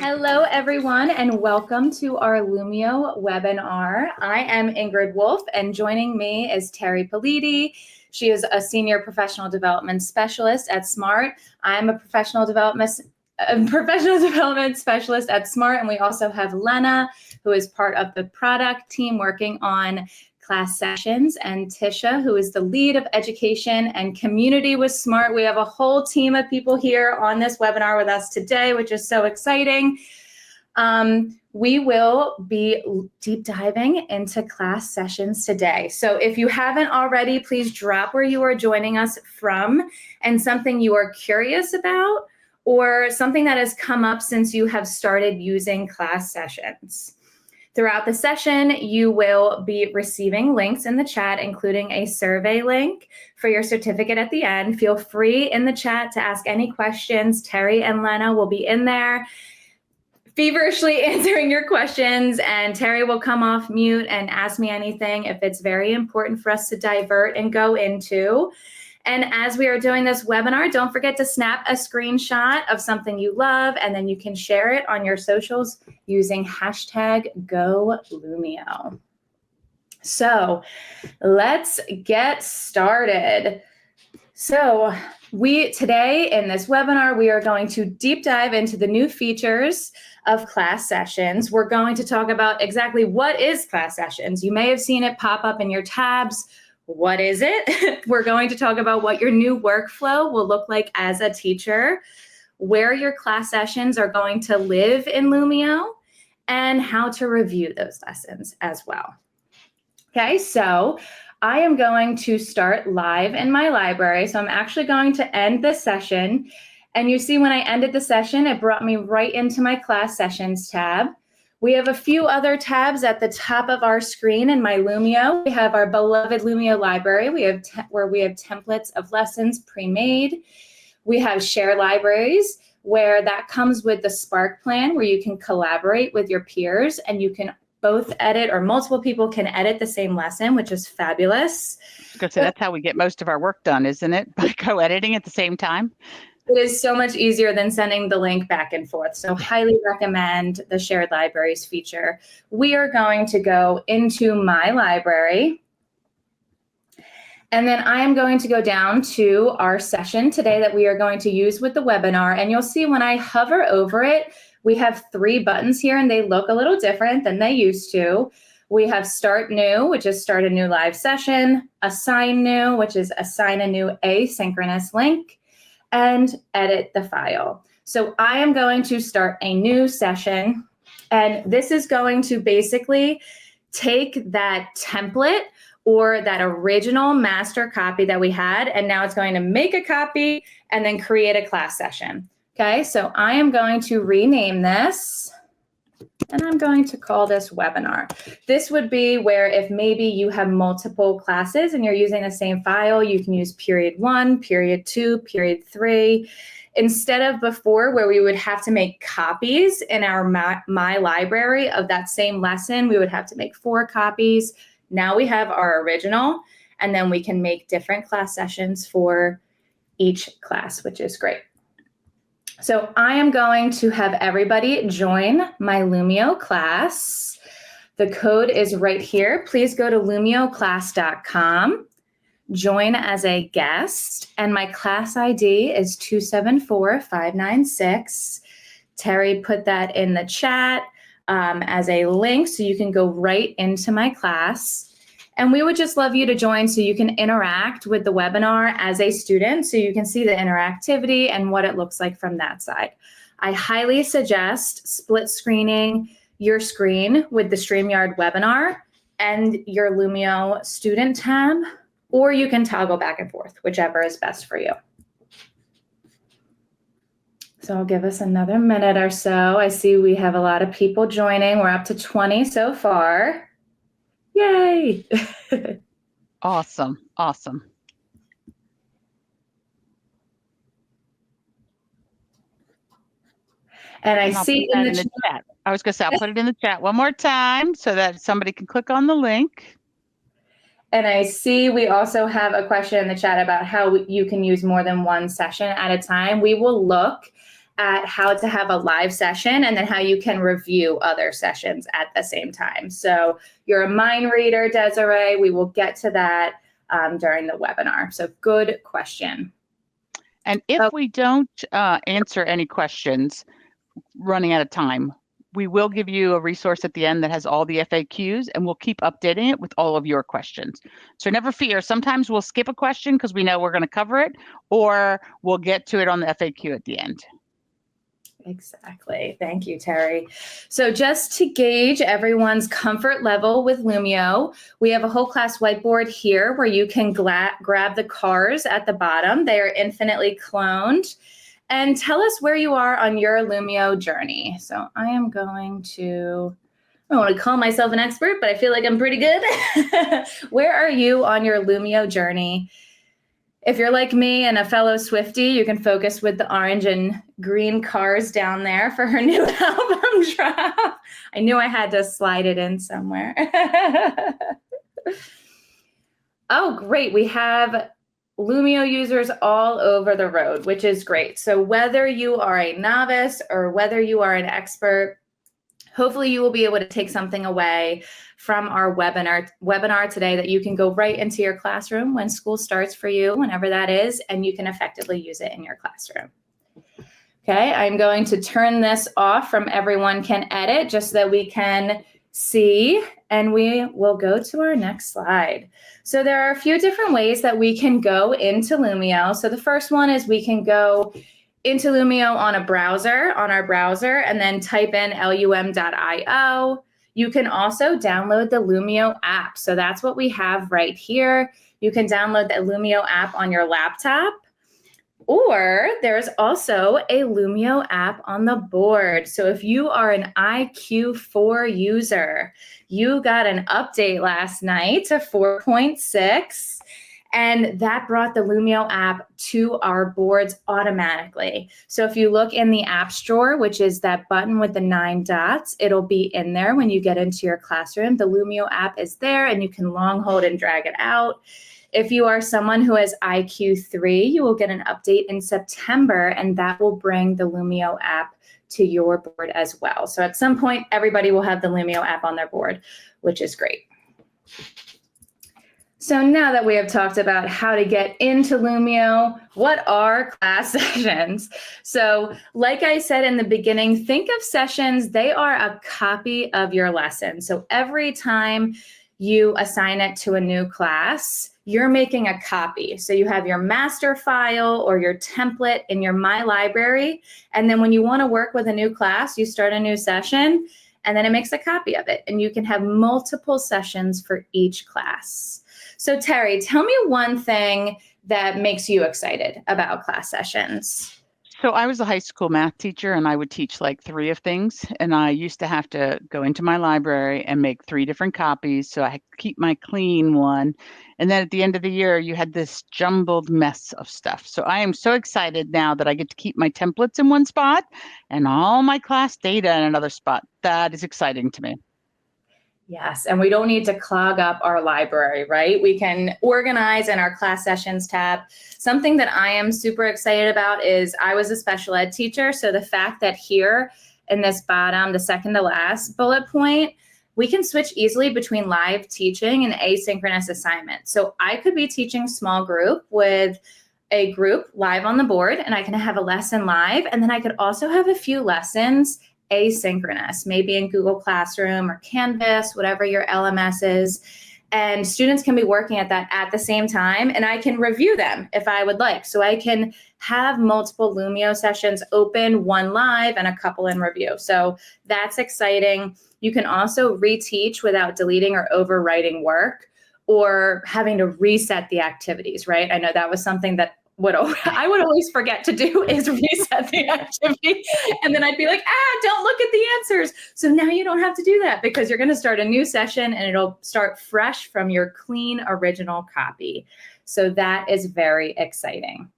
Hello, everyone, and welcome to our Lumio webinar. I am Ingrid Wolf, and joining me is Terry Politi. She is a Senior Professional Development Specialist at SMART. I'm a Professional Development Specialist at SMART, and we also have Lena, who is part of the product team working on class sessions, and Tisha, who is the lead of education and community with SMART. We have a whole team of people here on this webinar with us today, which is so exciting. We will be deep diving into class sessions today. So if you haven't already, please drop where you are joining us from and something you are curious about or something that has come up since you have started using class sessions. Throughout the session, you will be receiving links in the chat, including a survey link for your certificate at the end. Feel free in the chat to ask any questions. Terry and Lena will be in there feverishly answering your questions, and Terry will come off mute and ask me anything if it's very important for us to divert and go into. And as we are doing this webinar, don't forget to snap a screenshot of something you love, and then you can share it on your socials using hashtag #GoLumio. So let's get started. So today in this webinar, we are going to deep dive into the new features of class sessions. We're going to talk about exactly what is class sessions. You may have seen it pop up in your tabs. What is it? We're going to talk about what your new workflow will look like as a teacher, where your class sessions are going to live in Lumio, and how to review those lessons as well. Okay, so I am going to start live in my library. So I'm actually going to end this session. And you see when I ended the session, it brought me right into my class sessions tab. We have a few other tabs at the top of our screen in my Lumio. We have our beloved Lumio library. Where we have templates of lessons pre-made. We have share libraries where that comes with the Spark plan where you can collaborate with your peers and you can both edit, or multiple people can edit the same lesson, which is fabulous. So that's how we get most of our work done, isn't it? By co-editing at the same time. It is so much easier than sending the link back and forth. So highly recommend the shared libraries feature. We are going to go into my library. And then I am going to go down to our session today that we are going to use with the webinar. And you'll see when I hover over it, we have 3 buttons here and they look a little different than they used to. We have Start New, which is start a new live session, Assign New, which is assign a new asynchronous link, and edit the file. So I am going to start a new session, and this is going to basically take that template or that original master copy that we had, and now it's going to make a copy and then create a class session. Okay, so I am going to rename this, and I'm going to call this webinar. This would be where if maybe you have multiple classes and you're using the same file, you can use period 1, period 2, period 3. Instead of before where we would have to make copies in our my library of that same lesson, we would have to make 4 copies. Now we have our original, and then we can make different class sessions for each class, which is great. So I am going to have everybody join my Lumio class. The code is right here. Please go to lumioclass.com, join as a guest, and my class ID is 274596. Terry put that in the chat as a link so you can go right into my class. And we would just love you to join so you can interact with the webinar as a student so you can see the interactivity and what it looks like from that side. I highly suggest split screening your screen with the StreamYard webinar and your Lumio student tab, or you can toggle back and forth, whichever is best for you. So I'll give us another minute or so. I see we have a lot of people joining. We're up to 20 so far. Yay! Awesome. Awesome. And I see in the chat. I was going to say, I'll put it in the chat one more time so that somebody can click on the link. And I see we also have a question in the chat about how you can use more than one session at a time. We will look at how to have a live session and then how you can review other sessions at the same time. So you're a mind reader, Desiree. We will get to that during the webinar. So good question. And if we don't answer any questions running out of time, we will give you a resource at the end that has all the FAQs, and we'll keep updating it with all of your questions. So never fear. Sometimes we'll skip a question because we know we're going to cover it, or we'll get to it on the FAQ at the end. Exactly. Thank you, Terry. So just to gauge everyone's comfort level with Lumio, we have a whole class whiteboard here where you can grab the cars at the bottom. They are infinitely cloned. And tell us where you are on your Lumio journey. So I am going to, I don't want to call myself an expert, but I feel like I'm pretty good. Where are you on your Lumio journey? If you're like me and a fellow Swiftie, you can focus with the orange and green cars down there for her new album drop. I knew I had to slide it in somewhere. Oh, great. We have Lumio users all over the road, which is great. So whether you are a novice or whether you are an expert, hopefully you will be able to take something away from our webinar today that you can go right into your classroom when school starts for you, whenever that is, and you can effectively use it in your classroom. Okay, I'm going to turn this off from everyone can edit just so that we can see, and we will go to our next slide. So there are a few different ways that we can go into Lumio. So the first one is we can go into Lumio on our browser, and then type in lum.io. You can also download the Lumio app. So that's what we have right here. You can download the Lumio app on your laptop, or there's also a Lumio app on the board. So if you are an IQ4 user, you got an update last night to 4.6. And that brought the Lumio app to our boards automatically. So if you look in the App Store, which is that button with the 9 dots, it'll be in there when you get into your classroom. The Lumio app is there, and you can long hold and drag it out. If you are someone who has IQ3, you will get an update in September, and that will bring the Lumio app to your board as well. So at some point, everybody will have the Lumio app on their board, which is great. So now that we have talked about how to get into Lumio, what are class sessions? So like I said in the beginning, think of sessions, they are a copy of your lesson. So every time you assign it to a new class, you're making a copy. So you have your master file or your template in your My Library. And then when you want to work with a new class, you start a new session, and then it makes a copy of it. And you can have multiple sessions for each class. So Terry, tell me one thing that makes you excited about class sessions. So I was a high school math teacher, and I would teach like 3 of things. And I used to have to go into my library and make 3 different copies so I could keep my clean one. And then at the end of the year, you had this jumbled mess of stuff. So I am so excited now that I get to keep my templates in one spot and all my class data in another spot. That is exciting to me. Yes, and we don't need to clog up our library, right? We can organize in our class sessions tab. Something that I am super excited about is I was a special ed teacher. So the fact that here in this bottom, the second to last bullet point, we can switch easily between live teaching and asynchronous assignment. So I could be teaching small group with a group live on the board, and I can have a lesson live. And then I could also have a few lessons asynchronous, maybe in Google Classroom or Canvas, whatever your LMS is. And students can be working at that at the same time, and I can review them if I would like. So I can have multiple Lumio sessions open, one live and a couple in review. So that's exciting. You can also reteach without deleting or overwriting work or having to reset the activities, right? I know that was something that I would always forget to do is reset the activity. And then I'd be like, don't look at the answers. So now you don't have to do that because you're going to start a new session and it'll start fresh from your clean original copy. So that is very exciting.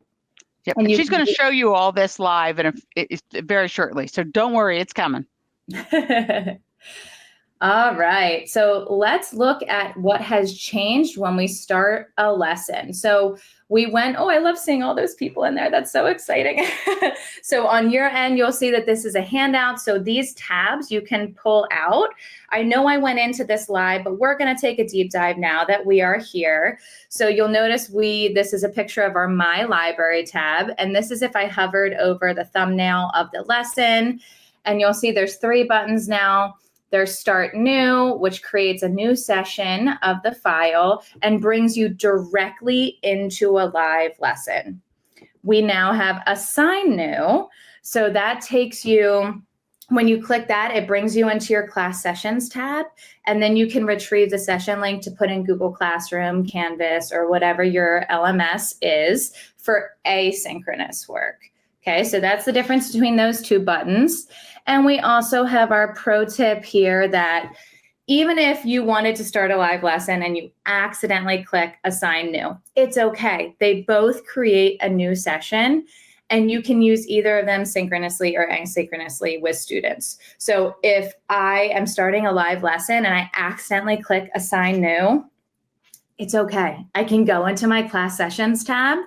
Yep. And she's going to show you all this live and very shortly. So don't worry, it's coming. All right. So let's look at what has changed when we start a lesson. So we went, oh, I love seeing all those people in there. That's so exciting. So on your end, you'll see that this is a handout. So these tabs you can pull out. I know I went into this live, but we're going to take a deep dive now that we are here. So you'll notice this is a picture of our My Library tab. And this is if I hovered over the thumbnail of the lesson. And you'll see there's 3 buttons now. There's Start New, which creates a new session of the file and brings you directly into a live lesson. We now have Assign New. So that takes you, when you click that, it brings you into your class sessions tab, and then you can retrieve the session link to put in Google Classroom, Canvas, or whatever your LMS is for asynchronous work. Okay, so that's the difference between those 2 buttons. And we also have our pro tip here that even if you wanted to start a live lesson and you accidentally click Assign New, it's okay. They both create a new session, and you can use either of them synchronously or asynchronously with students. So if I am starting a live lesson and I accidentally click Assign New, it's okay. I can go into my class sessions tab,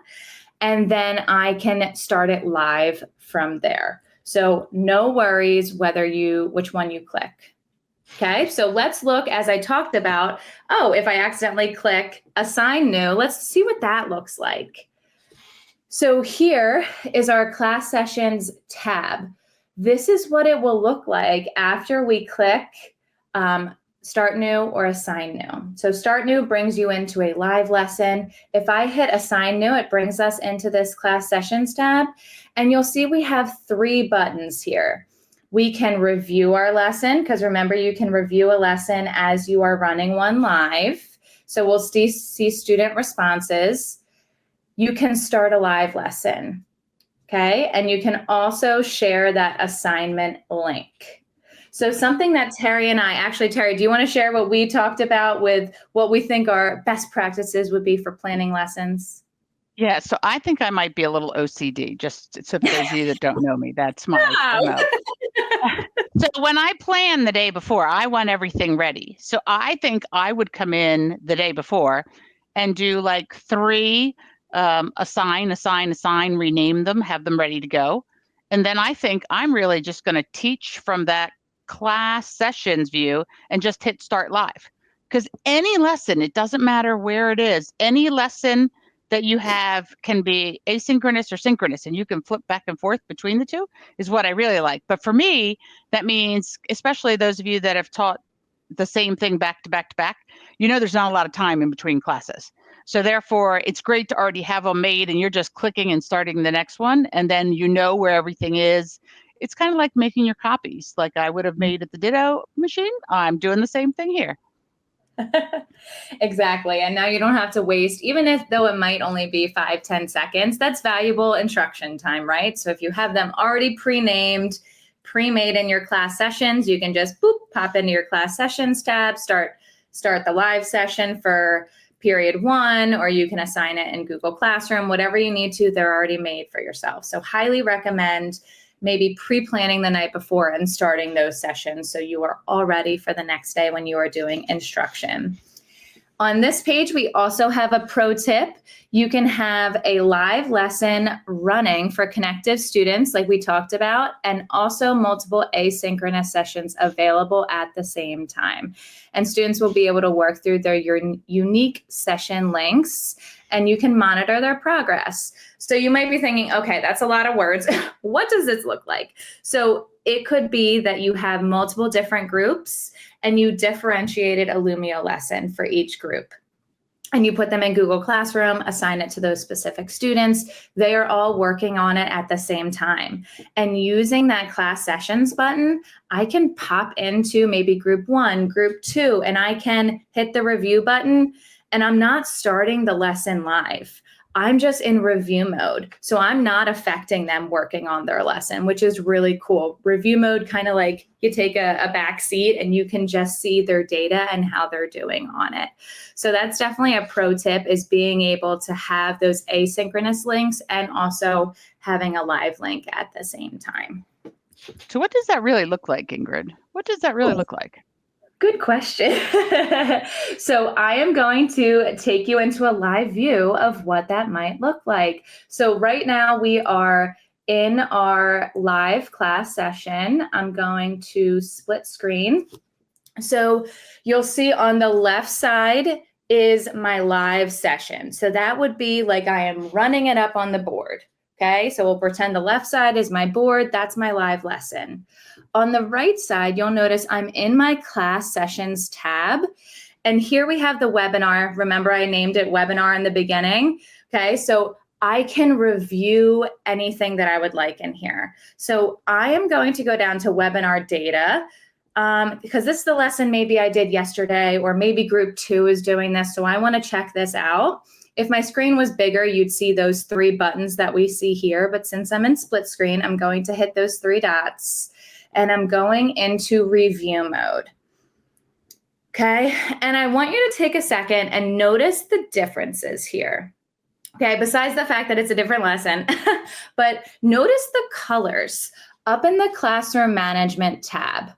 and then I can start it live from there. So no worries which one you click. Okay, so let's look, as I talked about, if I accidentally click Assign New, let's see what that looks like. So here is our class sessions tab. This is what it will look like after we click Start New or Assign New. So Start New brings you into a live lesson. If I hit Assign New, it brings us into this class sessions tab. And you'll see we have 3 buttons here. We can review our lesson, because remember, you can review a lesson as you are running one live. So we'll see student responses. You can start a live lesson, okay? And you can also share that assignment link. So something that Terry, do you want to share what we talked about with what we think our best practices would be for planning lessons? Yeah, so I think I might be a little OCD, just so for those of you that don't know me, that's my MO. So when I plan the day before, I want everything ready. So I think I would come in the day before and do like 3 assign, rename them, have them ready to go. And then I think I'm really just going to teach from that class sessions view and just hit start live. Because any lesson, it doesn't matter where it is, any lesson that you have can be asynchronous or synchronous, and you can flip back and forth between the 2 is what I really like. But for me, that means, especially those of you that have taught the same thing back to back to back, there's not a lot of time in between classes. So therefore, it's great to already have them made and you're just clicking and starting the next one, and then you know where everything is. It's kind of like making your copies like I would have made at the Ditto machine. I'm doing the same thing here. Exactly. And now you don't have to waste, even if though it might only be 5-10 seconds, that's valuable instruction time, right? So if you have them already pre-named, pre-made in your class sessions, you can just pop into your class sessions tab, start the live session for period 1, or you can assign it in Google Classroom, whatever you need to, they're already made for yourself. So highly recommend maybe pre-planning the night before and starting those sessions so you are all ready for the next day when you are doing instruction. On this page, we also have a pro tip. You can have a live lesson running for connected students like we talked about, and also multiple asynchronous sessions available at the same time. And students will be able to work through their unique session links, and you can monitor their progress. So you might be thinking, okay, that's a lot of words. What does this look like? So it could be that you have multiple different groups and you differentiated a Lumio lesson for each group. And you put them in Google Classroom, assign it to those specific students. They are all working on it at the same time. And using that class sessions button, I can pop into maybe group 1, group 2, and I can hit the review button, and I'm not starting the lesson live. I'm just in review mode. So I'm not affecting them working on their lesson, which is really cool. Review mode, kind of like you take a back seat and you can just see their data and how they're doing on it. So that's definitely a pro tip, is being able to have those asynchronous links and also having a live link at the same time. So what does that really look like, Ingrid? What does that really look like? Good question. So I am going to take you into a live view of what that might look like. So right now we are in our live class session. I'm going to split screen. So you'll see on the left side is my live session. So that would be like I am running it up on the board. Okay, so we'll pretend the left side is my board. That's my live lesson. On the right side, you'll notice I'm in my class sessions tab. And here we have the webinar. Remember, I named it webinar in the beginning. Okay, so I can review anything that I would like in here. So I am going to go down to webinar data because this is the lesson maybe I did yesterday, or maybe group 2 is doing this. So I want to check this out. If my screen was bigger, you'd see those 3 buttons that we see here. But since I'm in split screen, I'm going to hit those 3 dots and I'm going into review mode. Okay, and I want you to take a second and notice the differences here. Okay, besides the fact that it's a different lesson, but notice the colors up in the classroom management tab.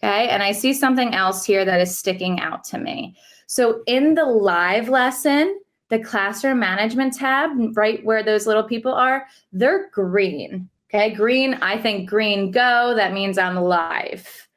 Okay, and I see something else here that is sticking out to me. So in the live lesson, the classroom management tab, right where those little people are, they're green. Okay, green, I think green go, that means I'm live.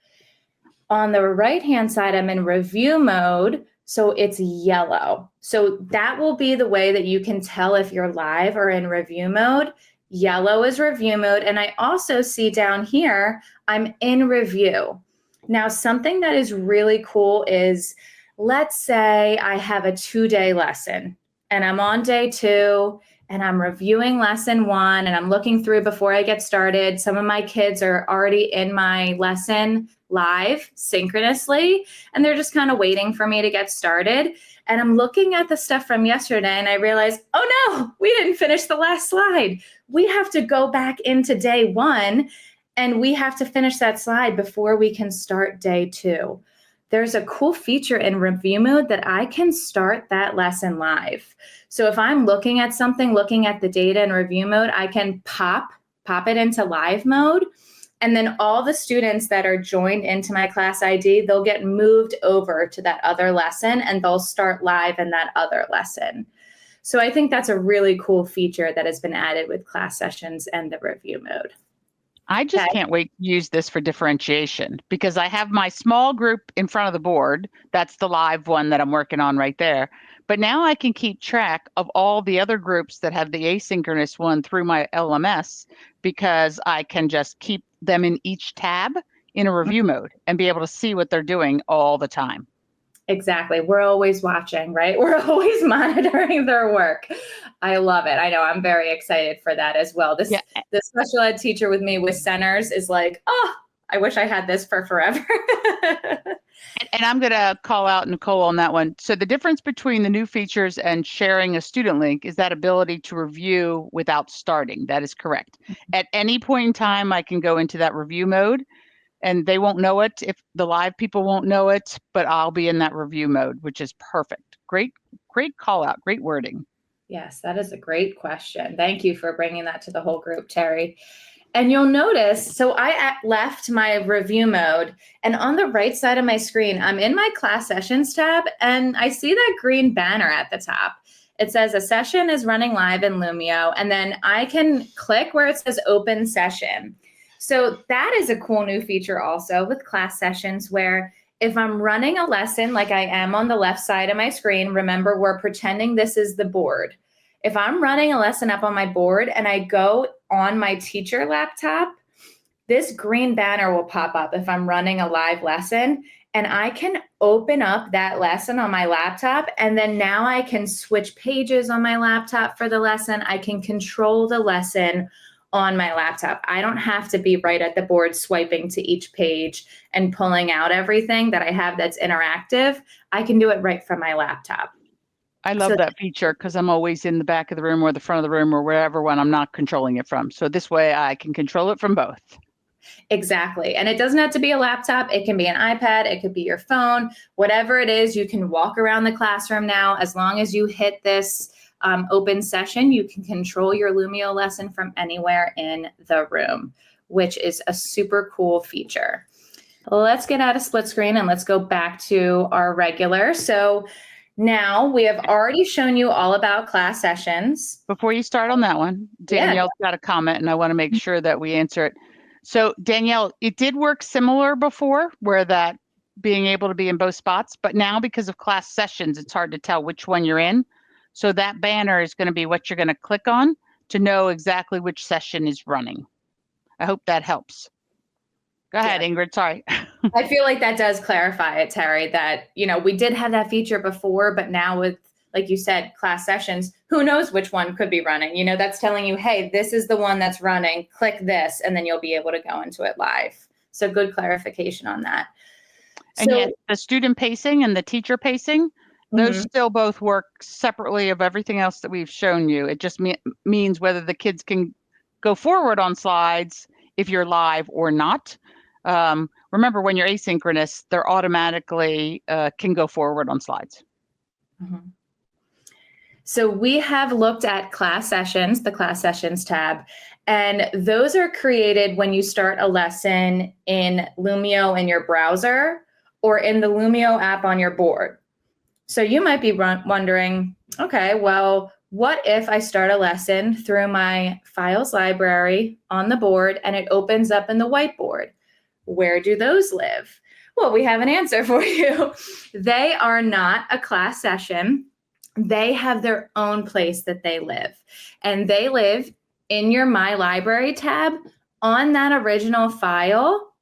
On the right-hand side, I'm in review mode, so it's yellow. So that will be the way that you can tell if you're live or in review mode. Yellow is review mode, and I also see down here, I'm in review. Now, something that is really cool is, let's say I have a 2-day lesson and I'm on day 2 and I'm reviewing lesson 1 and I'm looking through before I get started. Some of my kids are already in my lesson live synchronously, and they're just kind of waiting for me to get started. And I'm looking at the stuff from yesterday and I realize, oh no, we didn't finish the last slide. We have to go back into day 1 and we have to finish that slide before we can start day 2. There's a cool feature in review mode that I can start that lesson live. So if I'm looking at something, looking at the data in review mode, I can pop it into live mode. And then all the students that are joined into my class ID, they'll get moved over to that other lesson and they'll start live in that other lesson. So I think that's a really cool feature that has been added with class sessions and the review mode. I just can't wait to use this for differentiation because I have my small group in front of the board. That's the live one that I'm working on right there. But now I can keep track of all the other groups that have the asynchronous one through my LMS because I can just keep them in each tab in a review mode and be able to see what they're doing all the time. Exactly. We're always watching, right? We're always monitoring their work. I love it. I know I'm very excited for that as well. The special ed teacher with me with centers is like, oh, I wish I had this for forever. And I'm going to call out Nicole on that one. So the difference between the new features and sharing a student link is that ability to review without starting. That is correct. At any point in time, I can go into that review mode. And they won't know it if the live people won't know it, but I'll be in that review mode, which is perfect. Great call out, great wording. Yes, that is a great question. Thank you for bringing that to the whole group, Terry. And you'll notice, so I left my review mode and on the right side of my screen, I'm in my class sessions tab and I see that green banner at the top. It says a session is running live in Lumio, and then I can click where it says open session. So that is a cool new feature also with class sessions where if I'm running a lesson like I am on the left side of my screen, remember we're pretending this is the board. If I'm running a lesson up on my board and I go on my teacher laptop, this green banner will pop up if I'm running a live lesson and I can open up that lesson on my laptop and then now I can switch pages on my laptop for the lesson. I can control the lesson on my laptop. I don't have to be right at the board swiping to each page and pulling out everything that I have that's interactive. I can do it right from my laptop. I love that feature because I'm always in the back of the room or the front of the room or wherever when I'm not controlling it from. So this way I can control it from both. Exactly. And it doesn't have to be a laptop. It can be an iPad. It could be your phone. Whatever it is, you can walk around the classroom now. As long as you hit this open session, you can control your Lumio lesson from anywhere in the room, which is a super cool feature. Let's get out of split screen and let's go back to our regular. So now we have already shown you all about class sessions. Before you start on that one, Danielle's got a comment and I want to make sure that we answer it. So Danielle, it did work similar before where that being able to be in both spots, but now because of class sessions, it's hard to tell which one you're in. So that banner is going to be what you're going to click on to know exactly which session is running. I hope that helps. Go ahead, Ingrid. Sorry. I feel like that does clarify it, Terry, that, we did have that feature before, but now with, like you said, class sessions, who knows which one could be running? That's telling you, hey, this is the one that's running, click this, and then you'll be able to go into it live. So good clarification on that. And yet the student pacing and the teacher pacing, those still both work separately of everything else that we've shown you. It just means whether the kids can go forward on slides if you're live or not. Remember, when you're asynchronous, they're automatically can go forward on slides. So we have looked at class sessions, the class sessions tab, and those are created when you start a lesson in Lumio in your browser or in the Lumio app on your board. So you might be wondering, okay, well, what if I start a lesson through my files library on the board and it opens up in the whiteboard? Where do those live? Well, we have an answer for you. They are not a class session. They have their own place that they live. And they live in your My Library tab on that original file.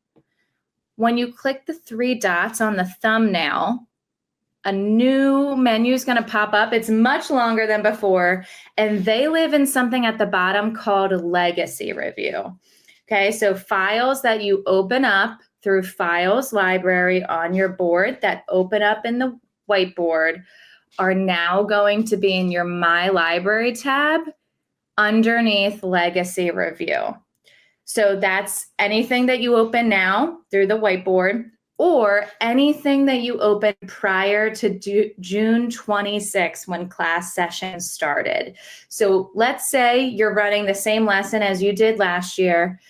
When you click the 3 dots on the thumbnail, a new menu is going to pop up. It's much longer than before. And they live in something at the bottom called Legacy Review. Okay, so files that you open up through Files Library on your board that open up in the whiteboard are now going to be in your My Library tab underneath Legacy Review. So that's anything that you open now through the whiteboard or anything that you open prior to June 26th when class sessions started. So let's say you're running the same lesson as you did last year.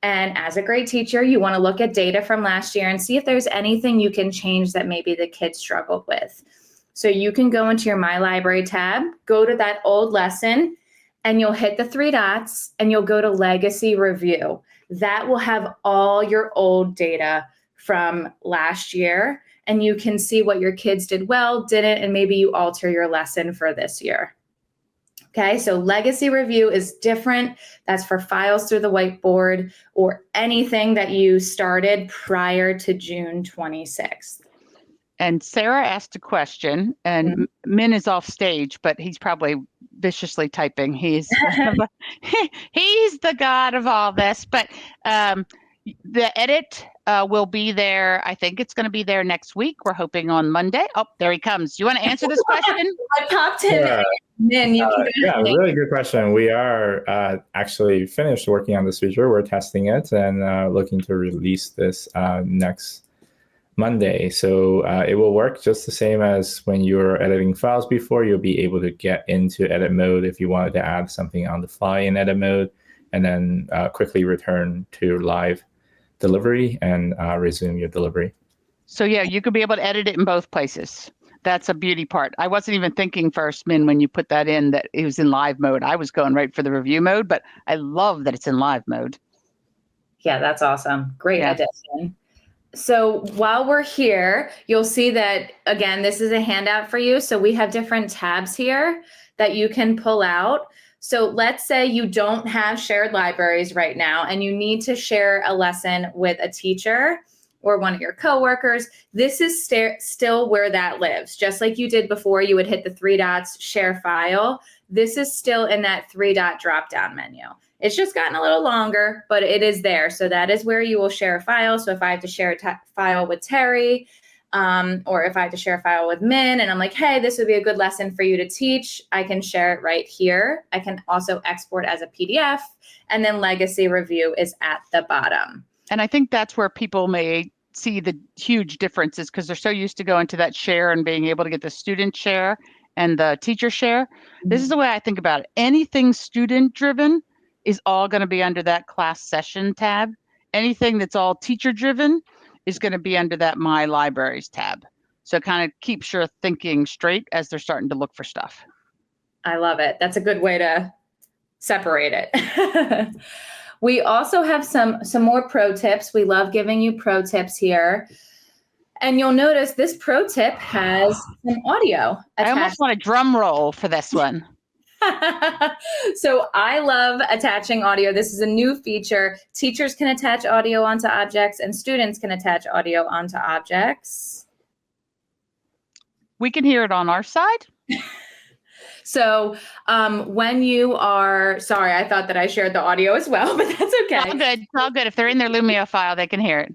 And as a great teacher, you want to look at data from last year and see if there's anything you can change that maybe the kids struggled with. So you can go into your My Library tab, go to that old lesson, and you'll hit the 3 dots and you'll go to Legacy Review. That will have all your old data from last year, and you can see what your kids did well, didn't, and maybe you alter your lesson for this year. Okay, so Legacy Review is different. That's for files through the whiteboard or anything that you started prior to June 26th. And Sarah asked a question, and Min is off stage, but he's probably viciously typing. He's he's the god of all this. But the edit will be there. I think it's going to be there next week. We're hoping on Monday. Oh, there he comes. You want to answer this question? I popped him in. Yeah, really good question. We are actually finished working on this feature. We're testing it and looking to release this next Monday. So it will work just the same as when you were editing files before. You'll be able to get into edit mode if you wanted to add something on the fly in edit mode, and then quickly return to live delivery and resume your delivery. So yeah, you could be able to edit it in both places. That's a beauty part. I wasn't even thinking first, Min, when you put that in, that it was in live mode. I was going right for the review mode, but I love that it's in live mode. Yeah, that's awesome. Great addition. So while we're here, you'll see that, again, this is a handout for you. So we have different tabs here that you can pull out. So let's say you don't have shared libraries right now and you need to share a lesson with a teacher or one of your coworkers. This is still where that lives. Just like you did before, you would hit the 3 dots, share file. This is still in that 3-dot drop-down menu. It's just gotten a little longer, but it is there. So that is where you will share a file. So if I have to share a file with Terry, or if I have to share a file with Min, and I'm like, hey, this would be a good lesson for you to teach, I can share it right here. I can also export as a PDF, and then Legacy Review is at the bottom. And I think that's where people may see the huge differences because they're so used to going to that share and being able to get the student share and the teacher share. This is the way I think about it. Anything student driven is all going to be under that class session tab. Anything that's all teacher driven is going to be under that My Libraries tab. So it kind of keeps your thinking straight as they're starting to look for stuff. I love it. That's a good way to separate it. We also have some more pro tips. We love giving you pro tips here. And you'll notice this pro tip has some audio attached. I almost want a drum roll for this one. So I love attaching audio. This is a new feature. Teachers can attach audio onto objects and students can attach audio onto objects. We can hear it on our side. So when you are, sorry, I thought that I shared the audio as well, but that's okay. All good. All good. If they're in their Lumio file, they can hear it.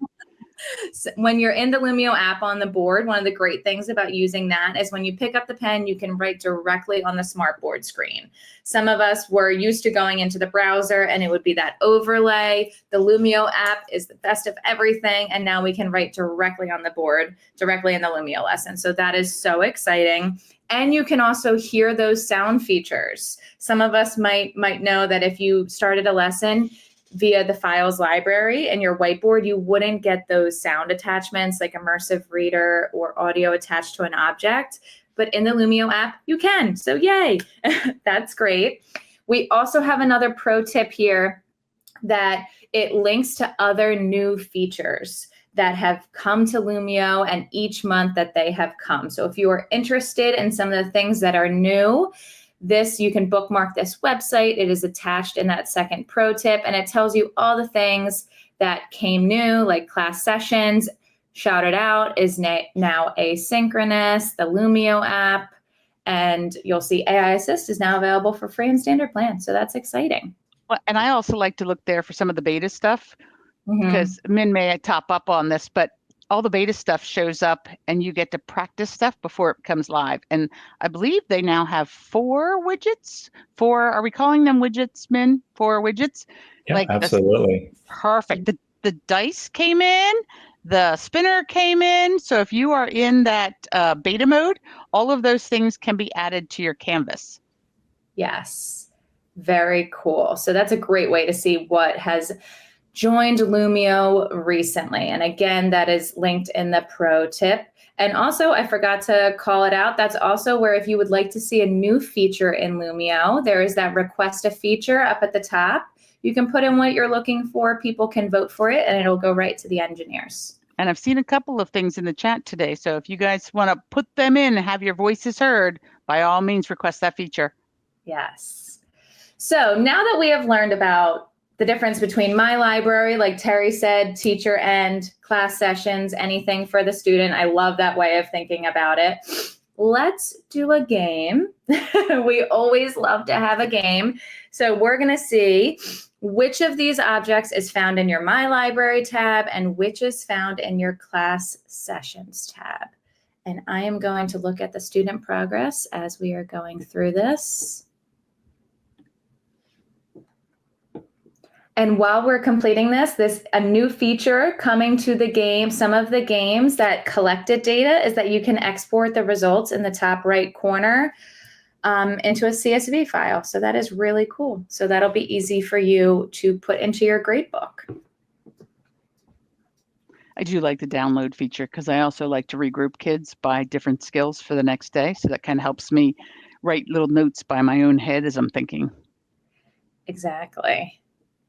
So when you're in the Lumio app on the board, one of the great things about using that is when you pick up the pen, you can write directly on the smartboard screen. Some of us were used to going into the browser and it would be that overlay. The Lumio app is the best of everything. And now we can write directly on the board, directly in the Lumio lesson. So that is so exciting. And you can also hear those sound features. Some of us might know that if you started a lesson via the files library and your whiteboard, you wouldn't get those sound attachments like immersive reader or audio attached to an object. But in the Lumio app, you can. So yay, that's great. We also have another pro tip here that it links to other new features that have come to Lumio and each month that they have come. So if you are interested in some of the things that are new, you can bookmark this website. It is attached in that second pro tip, and it tells you all the things that came new, like class sessions. Shout It Out is now asynchronous, the Lumio app, and you'll see AI Assist is now available for free and standard plan. So that's exciting. Well, and I also like to look there for some of the beta stuff because Min may top up on this, but all the beta stuff shows up and you get to practice stuff before it becomes live. And I believe they now have 4 widgets. Are we calling them widgets, Min? 4 widgets? Yeah, absolutely. Perfect. The dice came in, the spinner came in. So if you are in that beta mode, all of those things can be added to your canvas. Yes, very cool. So that's a great way to see what has joined Lumio recently. And again, that is linked in the pro tip. And also, I forgot to call it out. That's also where if you would like to see a new feature in Lumio, there is that request a feature up at the top. You can put in what you're looking for. People can vote for it and it'll go right to the engineers. And I've seen a couple of things in the chat today. So if you guys want to put them in and have your voices heard, by all means, request that feature. Yes. So now that we have learned about the difference between My Library, like Terry said, teacher and class sessions, anything for the student. I love that way of thinking about it. Let's do a game. We always love to have a game. So we're going to see which of these objects is found in your My Library tab and which is found in your class sessions tab. And I am going to look at the student progress as we are going through this. And while we're completing this, a new feature coming to the game, some of the games that collected data is that you can export the results in the top right corner into a CSV file. So that is really cool. So that'll be easy for you to put into your gradebook. I do like the download feature because I also like to regroup kids by different skills for the next day. So that kind of helps me write little notes by my own head as I'm thinking. Exactly.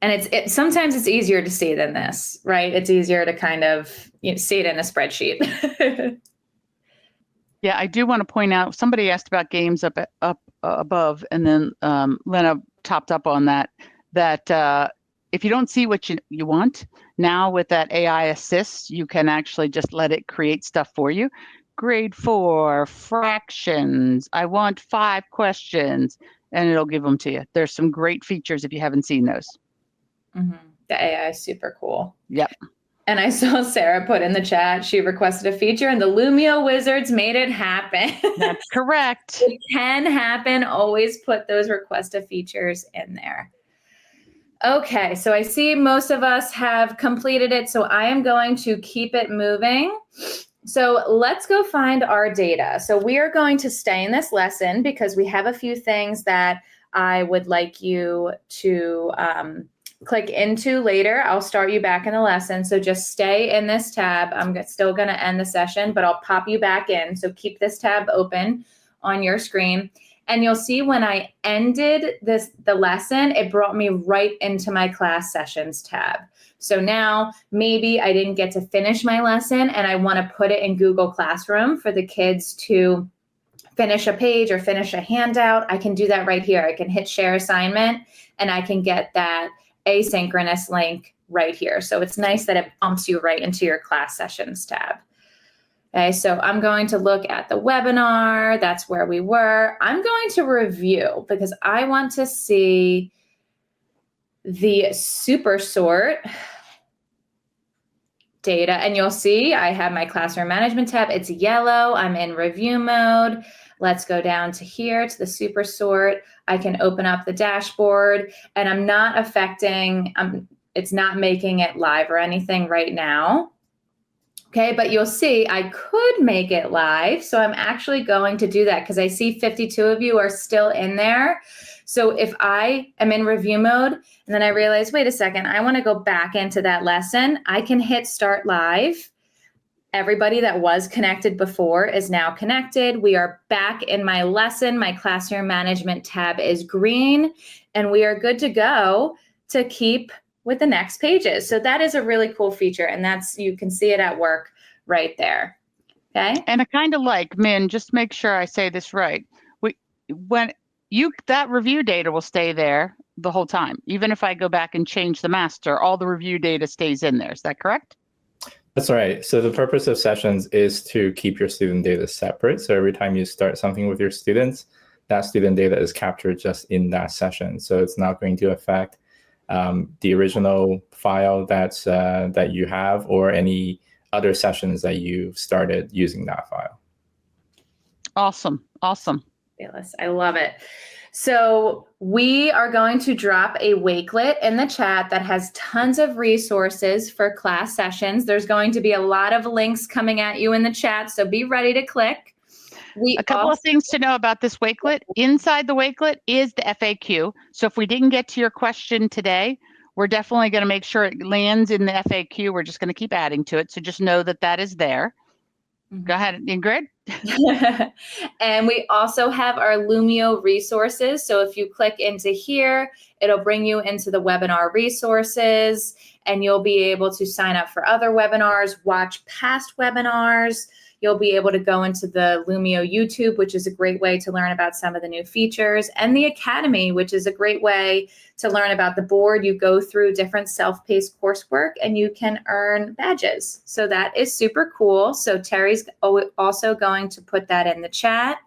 And sometimes it's easier to see than this, right? It's easier to kind of see it in a spreadsheet. Yeah, I do want to point out, somebody asked about games up above, and then Lena topped up on that if you don't see what you want, now with that AI Assist, you can actually just let it create stuff for you. Grade 4, fractions, I want 5 questions, and it'll give them to you. There's some great features if you haven't seen those. Mm-hmm. The AI is super cool. Yep. And I saw Sarah put in the chat, she requested a feature and the Lumio wizards made it happen. That's correct. It can happen. Always put those request a features in there. Okay, so I see most of us have completed it, so I am going to keep it moving. So let's go find our data. So we are going to stay in this lesson because we have a few things that I would like you to click into later, I'll start you back in the lesson. So just stay in this tab. I'm still going to end the session, but I'll pop you back in. So keep this tab open on your screen. And you'll see when I ended the lesson, it brought me right into my class sessions tab. So now maybe I didn't get to finish my lesson and I want to put it in Google Classroom for the kids to finish a page or finish a handout. I can do that right here. I can hit share assignment and I can get that asynchronous link right here. So it's nice that it bumps you right into your class sessions tab. Okay, so I'm going to look at the webinar. That's where we were. I'm going to review because I want to see the super sort data. And you'll see I have my classroom management tab. It's yellow. I'm in review mode. Let's go down to here to the super sort. I can open up the dashboard and I'm not affecting, it's not making it live or anything right now. Okay, but you'll see I could make it live. So I'm actually going to do that because I see 52 of you are still in there. So if I am in review mode and then I realize, wait a second, I want to go back into that lesson, I can hit start live. Everybody that was connected before is now connected. We are back in my lesson. My classroom management tab is green and we are good to go to keep with the next pages. So that is a really cool feature and you can see it at work right there. Okay. And I kind of like, Min, just make sure I say this right. That review data will stay there the whole time. Even if I go back and change the master, all the review data stays in there. Is that correct? That's right. So the purpose of sessions is to keep your student data separate. So every time you start something with your students, that student data is captured just in that session. So it's not going to affect the original file that you have or any other sessions that you started using that file. Awesome. Awesome. Fabulous. I love it. So we are going to drop a Wakelet in the chat that has tons of resources for class sessions. There's going to be a lot of links coming at you in the chat, so be ready to click. A couple of things to know about this Wakelet. Inside the Wakelet is the FAQ. So if we didn't get to your question today, we're definitely going to make sure it lands in the FAQ. We're just going to keep adding to it. So just know that that is there. Mm-hmm. Go ahead, Ingrid. And we also have our Lumio resources. So if you click into here, it'll bring you into the webinar resources and you'll be able to sign up for other webinars, watch past webinars. You'll be able to go into the Lumio YouTube, which is a great way to learn about some of the new features, and the Academy, which is a great way to learn about the board. You go through different self-paced coursework and you can earn badges. So that is super cool. So Terry's also going to put that in the chat.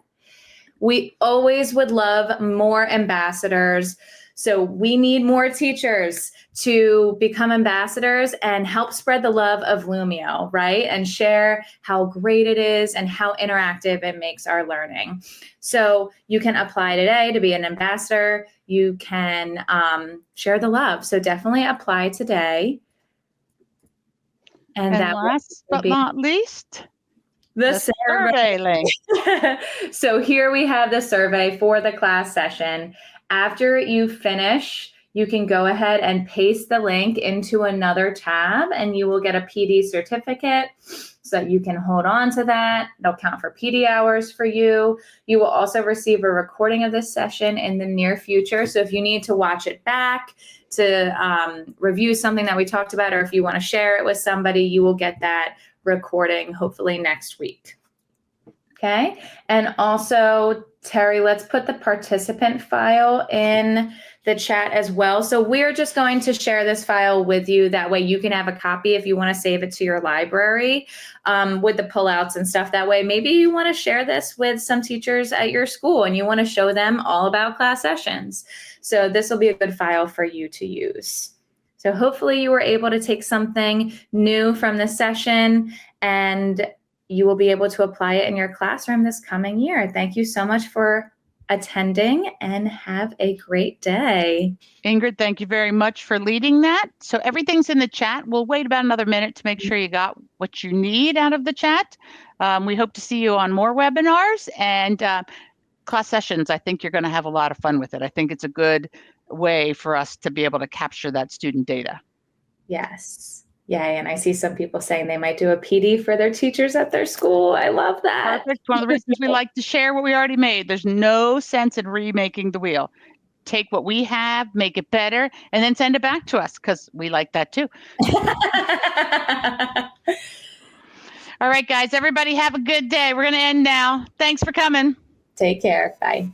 We always would love more ambassadors. So we need more teachers to become ambassadors and help spread the love of Lumio, right? And share how great it is and how interactive it makes our learning. So you can apply today to be an ambassador. You can share the love. So definitely apply today. And that last but not least, the survey link. So here we have the survey for the class session. After you finish, you can go ahead and paste the link into another tab and you will get a PD certificate so that you can hold on to that. They'll count for PD hours for you. You will also receive a recording of this session in the near future. So if you need to watch it back to review something that we talked about, or if you want to share it with somebody, you will get that recording hopefully next week. Okay, and also, Terry, let's put the participant file in the chat as well. So we're just going to share this file with you. That way you can have a copy if you want to save it to your library with the pullouts and stuff. That way, maybe you want to share this with some teachers at your school and you want to show them all about class sessions. So this will be a good file for you to use. So hopefully you were able to take something new from this session and you will be able to apply it in your classroom this coming year. Thank you so much for attending and have a great day. Ingrid, thank you very much for leading that. So everything's in the chat. We'll wait about another minute to make sure you got what you need out of the chat. We hope to see you on more webinars and class sessions. I think you're going to have a lot of fun with it. I think it's a good way for us to be able to capture that student data. Yes. Yay. And I see some people saying they might do a PD for their teachers at their school. I love that. Perfect. One of the reasons we like to share what we already made. There's no sense in remaking the wheel. Take what we have, make it better, and then send it back to us because we like that too. All right, guys, everybody have a good day. We're going to end now. Thanks for coming. Take care. Bye.